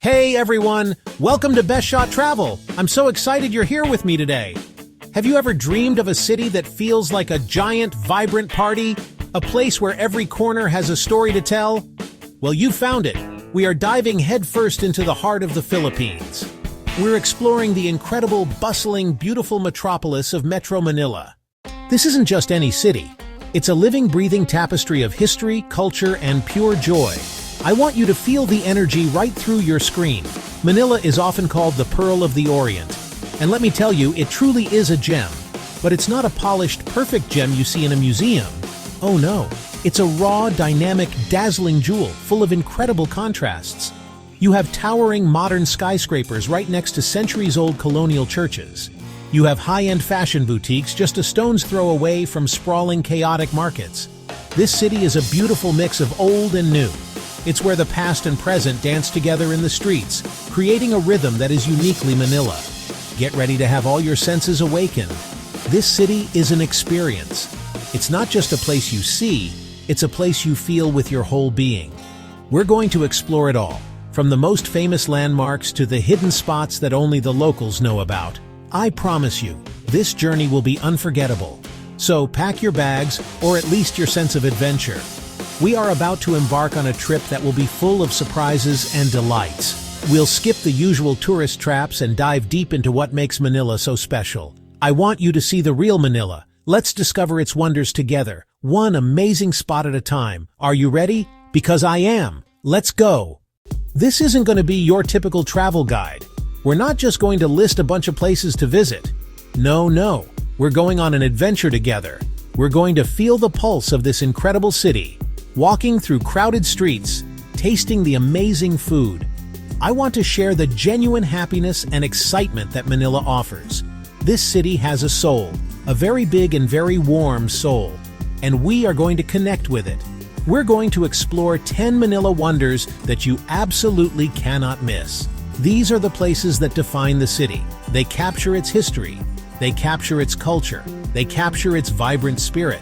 Hey everyone, welcome to Best Shot Travel. I'm so excited you're here with me today. Have you ever dreamed of a city that feels like a giant, vibrant party? A place where every corner has a story to tell? Well, you found it. We are diving headfirst into the heart of the Philippines. We're exploring the incredible, bustling, beautiful metropolis of Metro Manila. This isn't just any city. It's a living, breathing tapestry of history, culture, and pure joy. I want you to feel the energy right through your screen. Manila is often called the Pearl of the Orient. And let me tell you, it truly is a gem. But it's not a polished, perfect gem you see in a museum. Oh no, it's a raw, dynamic, dazzling jewel full of incredible contrasts. You have towering modern skyscrapers right next to centuries-old colonial churches. You have high-end fashion boutiques just a stone's throw away from sprawling, chaotic markets. This city is a beautiful mix of old and new. It's where the past and present dance together in the streets, creating a rhythm that is uniquely Manila. Get ready to have all your senses awakened. This city is an experience. It's not just a place you see, it's a place you feel with your whole being. We're going to explore it all, from the most famous landmarks to the hidden spots that only the locals know about. I promise you, this journey will be unforgettable. So pack your bags, or at least your sense of adventure. We are about to embark on a trip that will be full of surprises and delights. We'll skip the usual tourist traps and dive deep into what makes Manila so special. I want you to see the real Manila. Let's discover its wonders together, one amazing spot at a time. Are you ready? Because I am. Let's go. This isn't going to be your typical travel guide. We're not just going to list a bunch of places to visit. No. We're going on an adventure together. We're going to feel the pulse of this incredible city, walking through crowded streets, tasting the amazing food. I want to share the genuine happiness and excitement that Manila offers. This city has a soul, a very big and very warm soul, and we are going to connect with it. We're going to explore 10 Manila wonders that you absolutely cannot miss. These are the places that define the city. They capture its history. They capture its culture. They capture its vibrant spirit.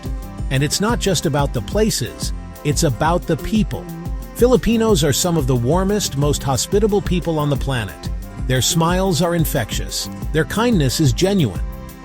And it's not just about the places, it's about the people. Filipinos are some of the warmest, most hospitable people on the planet. Their smiles are infectious. Their kindness is genuine.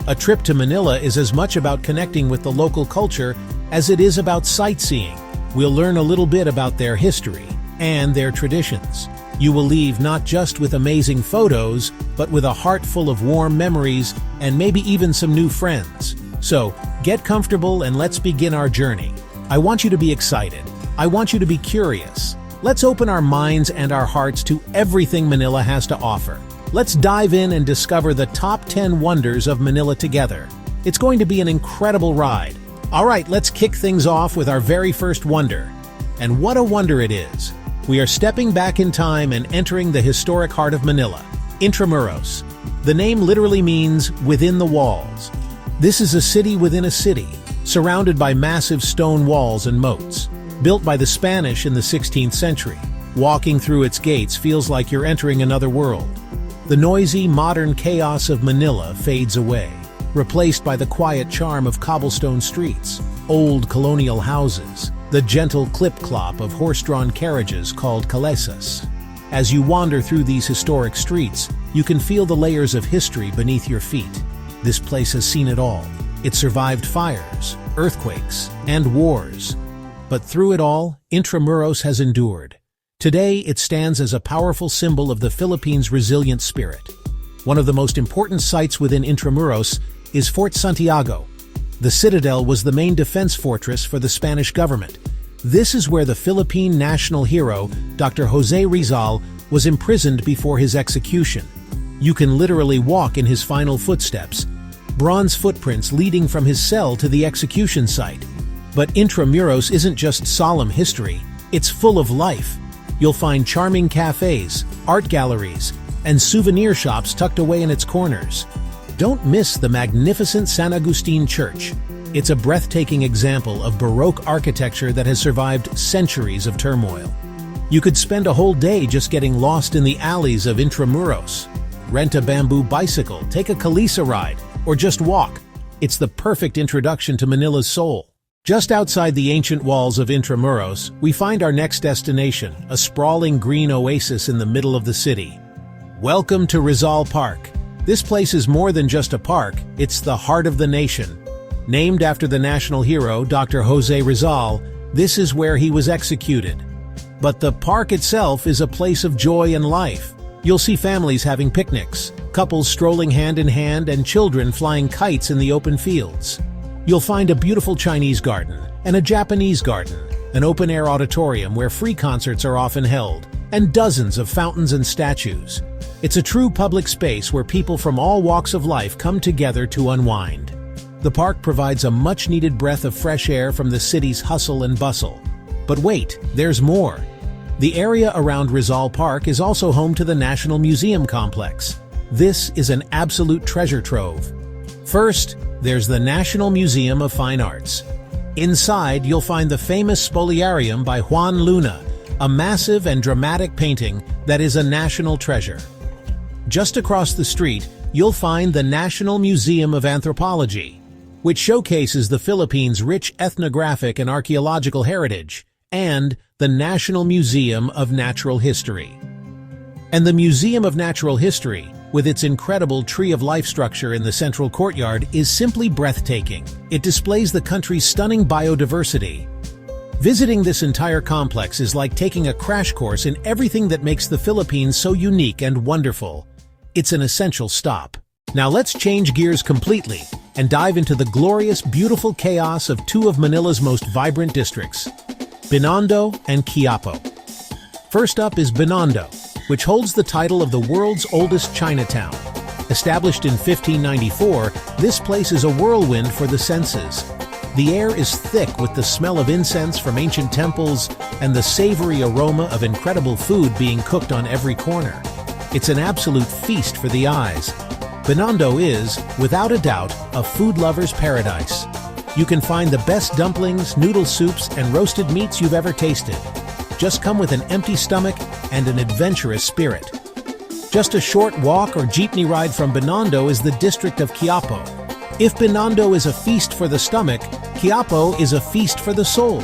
A trip to Manila is as much about connecting with the local culture as it is about sightseeing. We'll learn a little bit about their history and their traditions. You will leave not just with amazing photos, but with a heart full of warm memories and maybe even some new friends. So, get comfortable and let's begin our journey. I want you to be excited. I want you to be curious. Let's open our minds and our hearts to everything Manila has to offer. Let's dive in and discover the top 10 wonders of Manila together. It's going to be an incredible ride. All right, let's kick things off with our very first wonder. And what a wonder it is. We are stepping back in time and entering the historic heart of Manila, Intramuros. The name literally means within the walls. This is a city within a city, surrounded by massive stone walls and moats. Built by the Spanish in the 16th century, walking through its gates feels like you're entering another world. The noisy, modern chaos of Manila fades away, replaced by the quiet charm of cobblestone streets, old colonial houses, the gentle clip-clop of horse-drawn carriages called calesas. As you wander through these historic streets, you can feel the layers of history beneath your feet. This place has seen it all. It survived fires, earthquakes, and wars. But through it all, Intramuros has endured. Today, it stands as a powerful symbol of the Philippines' resilient spirit. One of the most important sites within Intramuros is Fort Santiago. The citadel was the main defense fortress for the Spanish government. This is where the Philippine national hero, Dr. Jose Rizal, was imprisoned before his execution. You can literally walk in his final footsteps, bronze footprints leading from his cell to the execution site. But Intramuros isn't just solemn history, it's full of life. You'll find charming cafes, art galleries, and souvenir shops tucked away in its corners. Don't miss the magnificent San Agustin Church. It's a breathtaking example of Baroque architecture that has survived centuries of turmoil. You could spend a whole day just getting lost in the alleys of Intramuros. Rent a bamboo bicycle, take a Kalisa ride, or just walk. It's the perfect introduction to Manila's soul. Just outside the ancient walls of Intramuros, we find our next destination, a sprawling green oasis in the middle of the city. Welcome to Rizal Park. This place is more than just a park, it's the heart of the nation. Named after the national hero, Dr. Jose Rizal, this is where he was executed. But the park itself is a place of joy and life. You'll see families having picnics, couples strolling hand in hand, and children flying kites in the open fields. You'll find a beautiful Chinese garden and a Japanese garden, an open-air auditorium where free concerts are often held, and dozens of fountains and statues. It's a true public space where people from all walks of life come together to unwind. The park provides a much-needed breath of fresh air from the city's hustle and bustle. But wait, there's more. The area around Rizal Park is also home to the National Museum complex. This is an absolute treasure trove. First, there's the National Museum of Fine Arts. Inside, you'll find the famous Spoliarium by Juan Luna, a massive and dramatic painting that is a national treasure. Just across the street, you'll find the National Museum of Anthropology, which showcases the Philippines' rich ethnographic and archaeological heritage, and the National Museum of Natural History. And the Museum of Natural History, with its incredible Tree of Life structure in the central courtyard, is simply breathtaking. It displays the country's stunning biodiversity. Visiting this entire complex is like taking a crash course in everything that makes the Philippines so unique and wonderful. It's an essential stop. Now let's change gears completely and dive into the glorious, beautiful chaos of two of Manila's most vibrant districts, Binondo and Quiapo. First up is Binondo, which holds the title of the world's oldest Chinatown. Established in 1594, this place is a whirlwind for the senses. The air is thick with the smell of incense from ancient temples and the savory aroma of incredible food being cooked on every corner. It's an absolute feast for the eyes. Binondo is, without a doubt, a food lover's paradise. You can find the best dumplings, noodle soups, and roasted meats you've ever tasted. Just come with an empty stomach and an adventurous spirit. Just a short walk or jeepney ride from Binondo is the district of Quiapo. If Binondo is a feast for the stomach, Quiapo is a feast for the soul.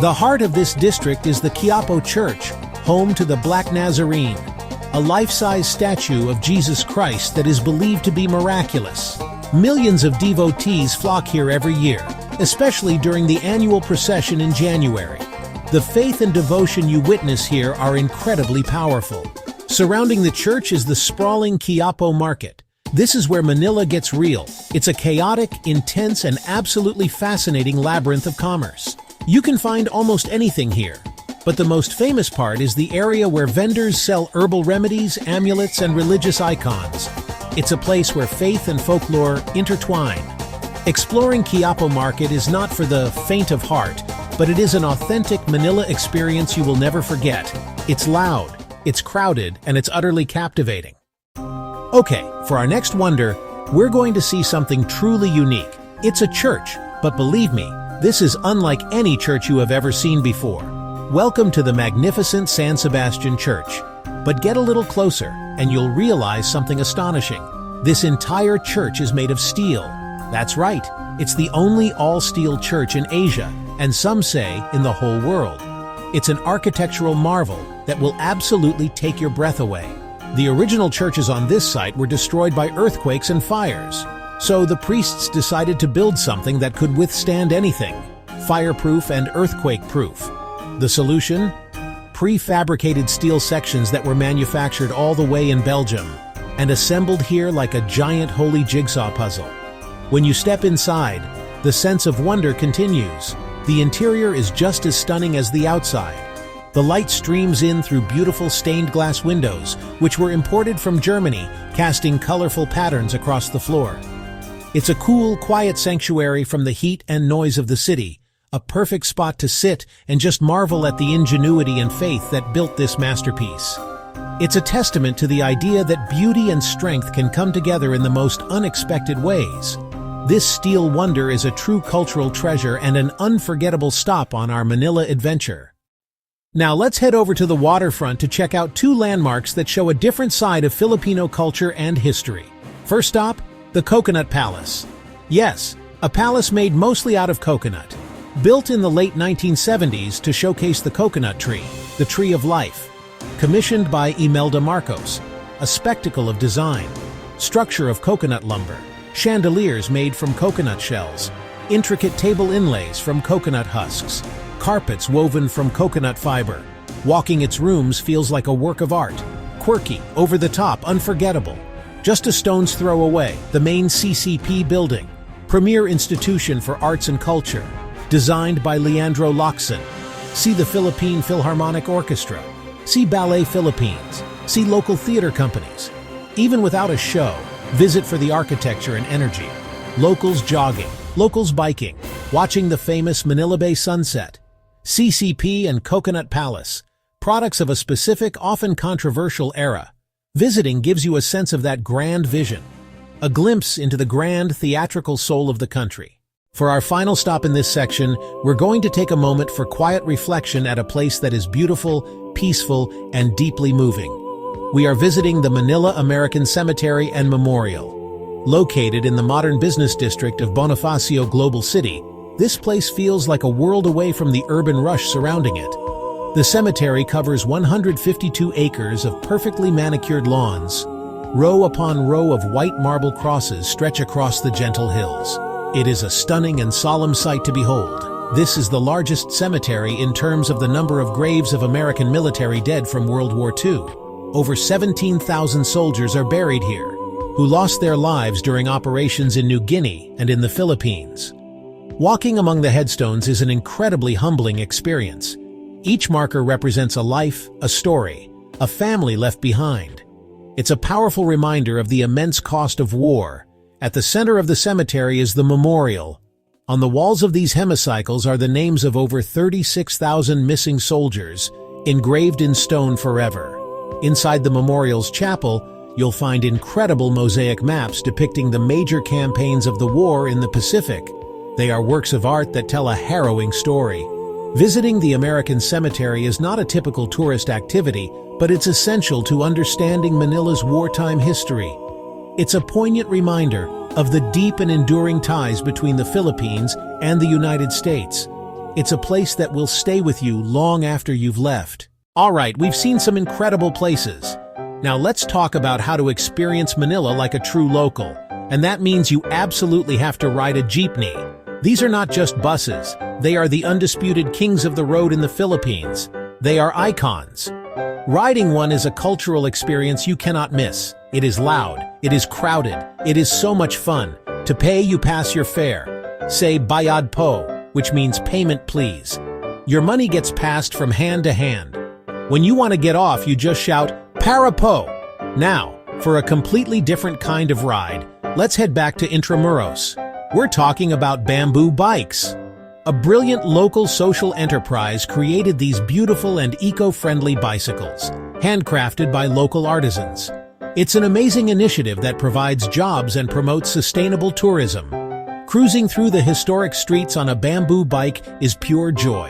The heart of this district is the Quiapo Church, home to the Black Nazarene, a life-size statue of Jesus Christ that is believed to be miraculous. Millions of devotees flock here every year, especially during the annual procession in January. The faith and devotion you witness here are incredibly powerful. Surrounding the church is the sprawling Quiapo Market. This is where Manila gets real. It's a chaotic, intense, and absolutely fascinating labyrinth of commerce. You can find almost anything here. But the most famous part is the area where vendors sell herbal remedies, amulets, and religious icons. It's a place where faith and folklore intertwine. Exploring Quiapo Market is not for the faint of heart, but it is an authentic Manila experience you will never forget. It's loud, it's crowded, and it's utterly captivating. Okay, for our next wonder, we're going to see something truly unique. It's a church, but believe me, this is unlike any church you have ever seen before. Welcome to the magnificent San Sebastian Church. But get a little closer, and you'll realize something astonishing. This entire church is made of steel. That's right, it's the only all-steel church in Asia, and some say in the whole world. It's an architectural marvel that will absolutely take your breath away. The original churches on this site were destroyed by earthquakes and fires, so the priests decided to build something that could withstand anything, fireproof and earthquake-proof. The solution? Prefabricated steel sections that were manufactured all the way in Belgium and assembled here like a giant holy jigsaw puzzle. When you step inside, the sense of wonder continues. The interior is just as stunning as the outside. The light streams in through beautiful stained glass windows, which were imported from Germany, casting colorful patterns across the floor. It's a cool, quiet sanctuary from the heat and noise of the city, a perfect spot to sit and just marvel at the ingenuity and faith that built this masterpiece. It's a testament to the idea that beauty and strength can come together in the most unexpected ways. This steel wonder is a true cultural treasure and an unforgettable stop on our Manila adventure. Now let's head over to the waterfront to check out two landmarks that show a different side of Filipino culture and history. First stop, the Coconut Palace. Yes, a palace made mostly out of coconut. Built in the late 1970s to showcase the coconut tree, the tree of life. Commissioned by Imelda Marcos, a spectacle of design. Structure of coconut lumber, chandeliers made from coconut shells, intricate table inlays from coconut husks, carpets woven from coconut fiber. Walking its rooms feels like a work of art. Quirky, over the top, unforgettable. Just a stone's throw away, the main CCP building, premier institution for arts and culture, designed by Leandro Locsin. See the Philippine Philharmonic Orchestra. See Ballet Philippines. See local theater companies. Even without a show, visit for the architecture and energy. Locals jogging, locals biking, watching the famous Manila Bay sunset. CCP and Coconut Palace, products of a specific, often controversial era. Visiting gives you a sense of that grand vision, a glimpse into the grand theatrical soul of the country. For our final stop in this section, we're going to take a moment for quiet reflection at a place that is beautiful, peaceful, and deeply moving. We are visiting the Manila American Cemetery and Memorial. Located in the modern business district of Bonifacio Global City, this place feels like a world away from the urban rush surrounding it. The cemetery covers 152 acres of perfectly manicured lawns. Row upon row of white marble crosses stretch across the gentle hills. It is a stunning and solemn sight to behold. This is the largest cemetery in terms of the number of graves of American military dead from World War II. Over 17,000 soldiers are buried here, who lost their lives during operations in New Guinea and in the Philippines. Walking among the headstones is an incredibly humbling experience. Each marker represents a life, a story, a family left behind. It's a powerful reminder of the immense cost of war. At the center of the cemetery is the memorial. On the walls of these hemicycles are the names of over 36,000 missing soldiers, engraved in stone forever. Inside the memorial's chapel, you'll find incredible mosaic maps depicting the major campaigns of the war in the Pacific. They are works of art that tell a harrowing story. Visiting the American Cemetery is not a typical tourist activity, but it's essential to understanding Manila's wartime history. It's a poignant reminder of the deep and enduring ties between the Philippines and the United States. It's a place that will stay with you long after you've left. All right, we've seen some incredible places. Now let's talk about how to experience Manila like a true local. And that means you absolutely have to ride a jeepney. These are not just buses. They are the undisputed kings of the road in the Philippines. They are icons. Riding one is a cultural experience you cannot miss. It is loud. It is crowded. It is so much fun. To pay, you pass your fare. Say bayad po, which means payment please. Your money gets passed from hand to hand. When you want to get off, you just shout, "Para po!" Now, for a completely different kind of ride, let's head back to Intramuros. We're talking about bamboo bikes. A brilliant local social enterprise created these beautiful and eco-friendly bicycles, handcrafted by local artisans. It's an amazing initiative that provides jobs and promotes sustainable tourism. Cruising through the historic streets on a bamboo bike is pure joy.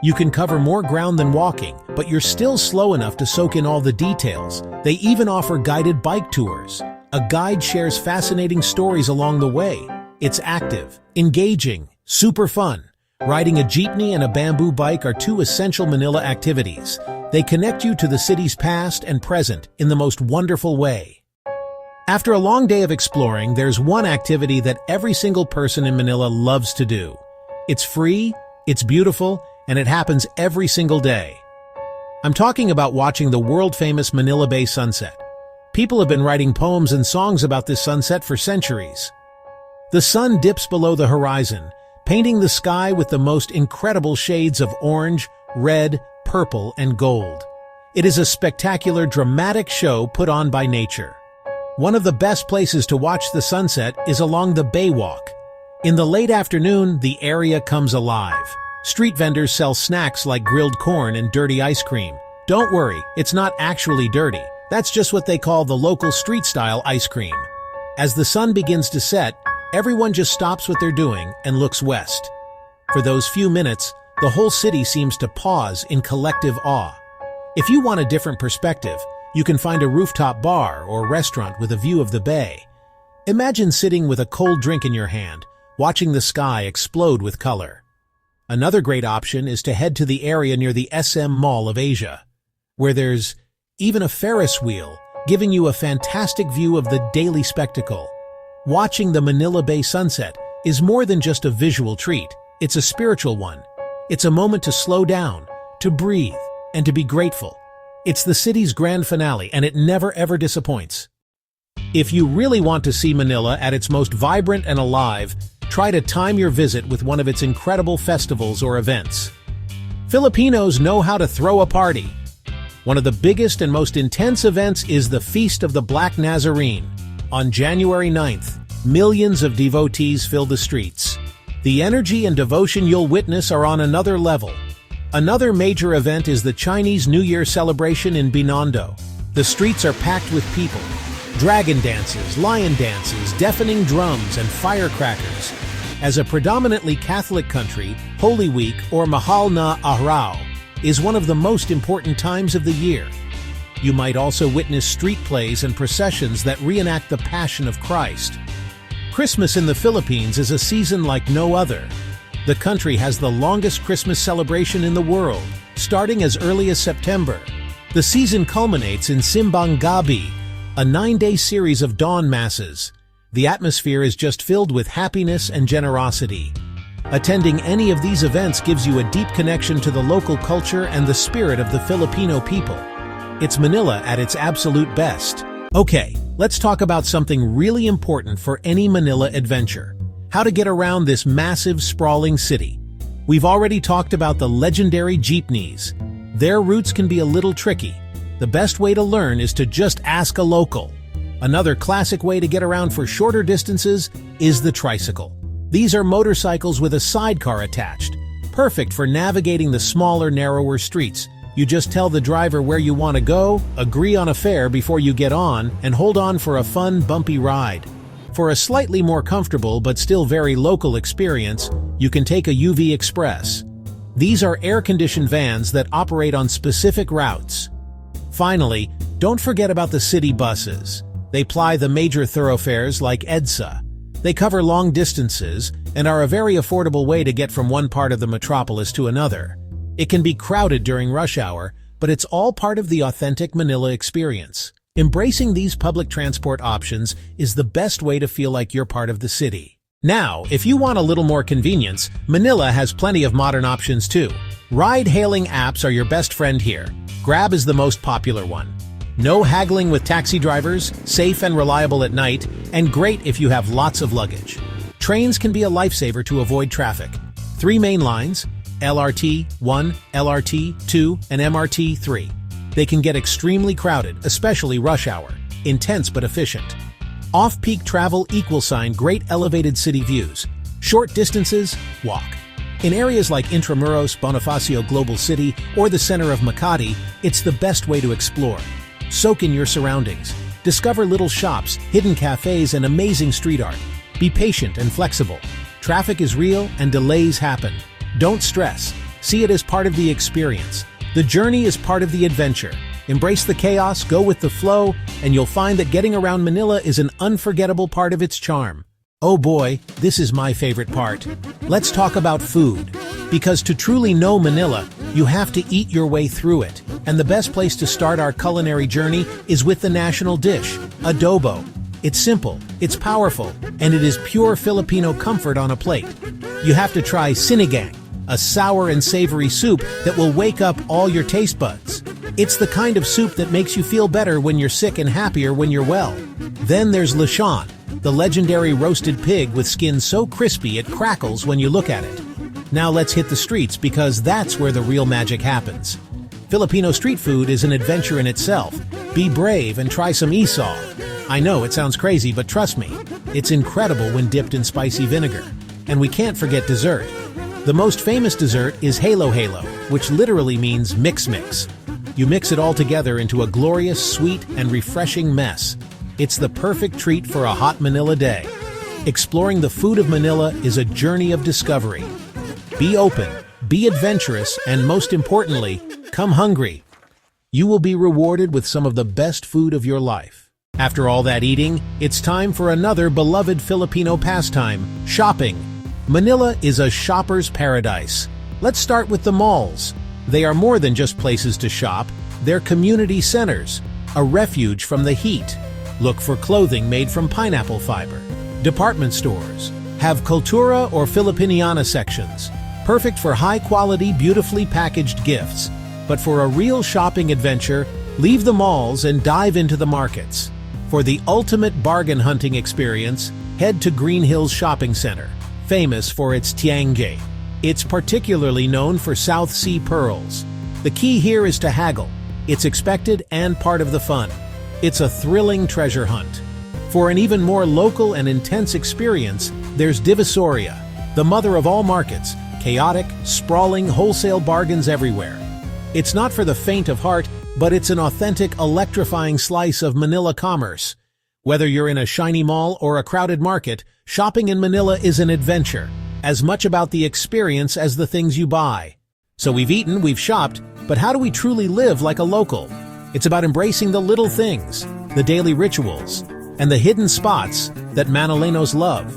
You can cover more ground than walking, but you're still slow enough to soak in all the details. They even offer guided bike tours. A guide shares fascinating stories along the way. It's active, engaging, super fun. Riding a jeepney and a bamboo bike are two essential Manila activities. They connect you to the city's past and present in the most wonderful way. After a long day of exploring, there's one activity that every single person in Manila loves to do. It's free, it's beautiful, and it happens every single day. I'm talking about watching the world-famous Manila Bay sunset. People have been writing poems and songs about this sunset for centuries. The sun dips below the horizon, painting the sky with the most incredible shades of orange, red, purple, and gold. It is a spectacular, dramatic show put on by nature. One of the best places to watch the sunset is along the Baywalk. In the late afternoon, the area comes alive. Street vendors sell snacks like grilled corn and dirty ice cream. Don't worry, it's not actually dirty. That's just what they call the local street-style ice cream. As the sun begins to set, everyone just stops what they're doing and looks west. For those few minutes, the whole city seems to pause in collective awe. If you want a different perspective, you can find a rooftop bar or restaurant with a view of the bay. Imagine sitting with a cold drink in your hand, watching the sky explode with color. Another great option is to head to the area near the SM Mall of Asia, where there's even a Ferris wheel, giving you a fantastic view of the daily spectacle. Watching the Manila Bay sunset is more than just a visual treat, it's a spiritual one. It's a moment to slow down, to breathe, and to be grateful. It's the city's grand finale, and it never ever disappoints. If you really want to see Manila at its most vibrant and alive, try to time your visit with one of its incredible festivals or events. Filipinos know how to throw a party. One of the biggest and most intense events is the Feast of the Black Nazarene. On January 9th, millions of devotees fill the streets. The energy and devotion you'll witness are on another level. Another major event is the Chinese New Year celebration in Binondo. The streets are packed with people. Dragon dances, lion dances, deafening drums, and firecrackers. As a predominantly Catholic country, Holy Week, or Mahal na Araw, is one of the most important times of the year. You might also witness street plays and processions that reenact the Passion of Christ. Christmas in the Philippines is a season like no other. The country has the longest Christmas celebration in the world, starting as early as September. The season culminates in Simbang Gabi, a 9-day series of dawn masses. The atmosphere is just filled with happiness and generosity. Attending any of these events gives you a deep connection to the local culture and the spirit of the Filipino people. It's Manila at its absolute best. Okay, let's talk about something really important for any Manila adventure: how to get around this massive, sprawling city. We've already talked about the legendary jeepneys. Their routes can be a little tricky. The best way to learn is to just ask a local. Another classic way to get around for shorter distances is the tricycle. These are motorcycles with a sidecar attached, perfect for navigating the smaller, narrower streets. You just tell the driver where you want to go, agree on a fare before you get on, and hold on for a fun, bumpy ride. For a slightly more comfortable but still very local experience, you can take a UV Express. These are air-conditioned vans that operate on specific routes. Finally, don't forget about the city buses. They ply the major thoroughfares like EDSA. They cover long distances and are a very affordable way to get from one part of the metropolis to another. It can be crowded during rush hour, but it's all part of the authentic Manila experience. Embracing these public transport options is the best way to feel like you're part of the city. Now, if you want a little more convenience, Manila has plenty of modern options too. Ride-hailing apps are your best friend here. Grab is the most popular one. No haggling with taxi drivers, safe and reliable at night, and great if you have lots of luggage. Trains can be a lifesaver to avoid traffic. 3 main lines: LRT 1, LRT 2, and MRT 3. They can get extremely crowded, especially rush hour. Intense but efficient. Off-peak travel =, great elevated city views. Short distances, walk. In areas like Intramuros, Bonifacio Global City, or the center of Makati, it's the best way to explore. Soak in your surroundings. Discover little shops, hidden cafes, and amazing street art. Be patient and flexible. Traffic is real and delays happen. Don't stress. See it as part of the experience. The journey is part of the adventure. Embrace the chaos, go with the flow, and you'll find that getting around Manila is an unforgettable part of its charm. Oh boy, this is my favorite part. Let's talk about food. Because to truly know Manila, you have to eat your way through it. And the best place to start our culinary journey is with the national dish, adobo. It's simple, it's powerful, and it is pure Filipino comfort on a plate. You have to try sinigang, a sour and savory soup that will wake up all your taste buds. It's the kind of soup that makes you feel better when you're sick and happier when you're well. Then there's lechon, the legendary roasted pig with skin so crispy it crackles when you look at it. Now let's hit the streets because that's where the real magic happens. Filipino street food is an adventure in itself. Be brave and try some isaw. I know it sounds crazy, but trust me, it's incredible when dipped in spicy vinegar. And we can't forget dessert. The most famous dessert is halo halo, which literally means mix. You mix it all together into a glorious, sweet, and refreshing mess. It's the perfect treat for a hot Manila day. Exploring the food of Manila is a journey of discovery. Be open, be adventurous, and most importantly, come hungry. You will be rewarded with some of the best food of your life. After all that eating, it's time for another beloved Filipino pastime, shopping. Manila is a shopper's paradise. Let's start with the malls. They are more than just places to shop, they're community centers, a refuge from the heat. Look for clothing made from pineapple fiber. Department stores have Cultura or Filipiniana sections, perfect for high-quality, beautifully packaged gifts. But for a real shopping adventure, leave the malls and dive into the markets. For the ultimate bargain hunting experience, head to Green Hills Shopping Center, famous for its tiange. It's particularly known for South Sea pearls. The key here is to haggle. It's expected and part of the fun. It's a thrilling treasure hunt. For an even more local and intense experience, there's Divisoria, the mother of all markets, chaotic, sprawling, wholesale bargains everywhere. It's not for the faint of heart, but it's an authentic, electrifying slice of Manila commerce. Whether you're in a shiny mall or a crowded market, shopping in Manila is an adventure, as much about the experience as the things you buy. So we've eaten, we've shopped, but how do we truly live like a local? It's about embracing the little things, the daily rituals, and the hidden spots that Manileños love.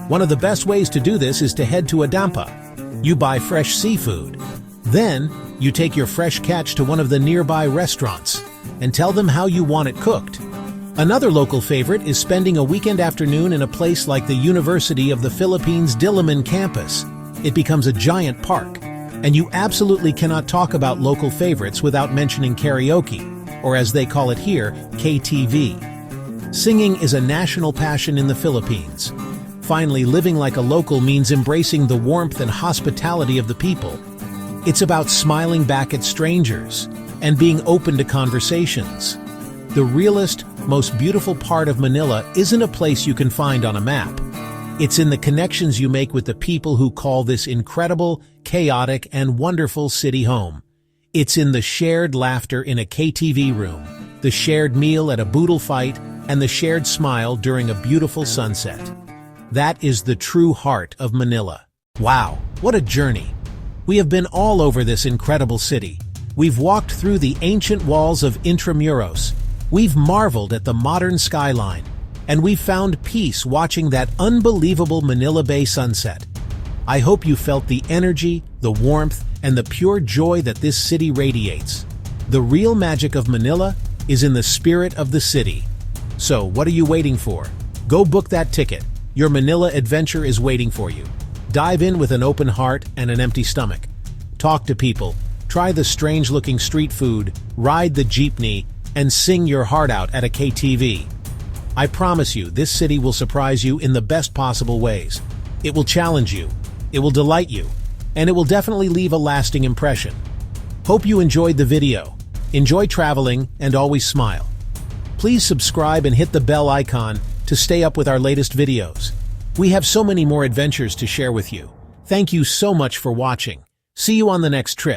One of the best ways to do this is to head to a dampa. You buy fresh seafood. Then, you take your fresh catch to one of the nearby restaurants and tell them how you want it cooked. Another local favorite is spending a weekend afternoon in a place like the University of the Philippines Diliman campus. It becomes a giant park, and you absolutely cannot talk about local favorites without mentioning karaoke, or as they call it here, KTV. Singing is a national passion in the Philippines. Finally, living like a local means embracing the warmth and hospitality of the people. It's about smiling back at strangers and being open to conversations. The realest, most beautiful part of Manila isn't a place you can find on a map. It's in the connections you make with the people who call this incredible, chaotic, and wonderful city home. It's in the shared laughter in a KTV room, the shared meal at a boodle fight, and the shared smile during a beautiful sunset. That is the true heart of Manila. Wow, what a journey! We have been all over this incredible city. We've walked through the ancient walls of Intramuros. We've marveled at the modern skyline. And we've found peace watching that unbelievable Manila Bay sunset. I hope you felt the energy, the warmth, and the pure joy that this city radiates. The real magic of Manila is in the spirit of the city. So, what are you waiting for? Go book that ticket. Your Manila adventure is waiting for you. Dive in with an open heart and an empty stomach. Talk to people, try the strange-looking street food, ride the jeepney, and sing your heart out at a KTV. I promise you, this city will surprise you in the best possible ways. It will challenge you, it will delight you, and it will definitely leave a lasting impression. Hope you enjoyed the video. Enjoy traveling and always smile. Please subscribe and hit the bell icon to stay up with our latest videos. We have so many more adventures to share with you. Thank you so much for watching. See you on the next trip.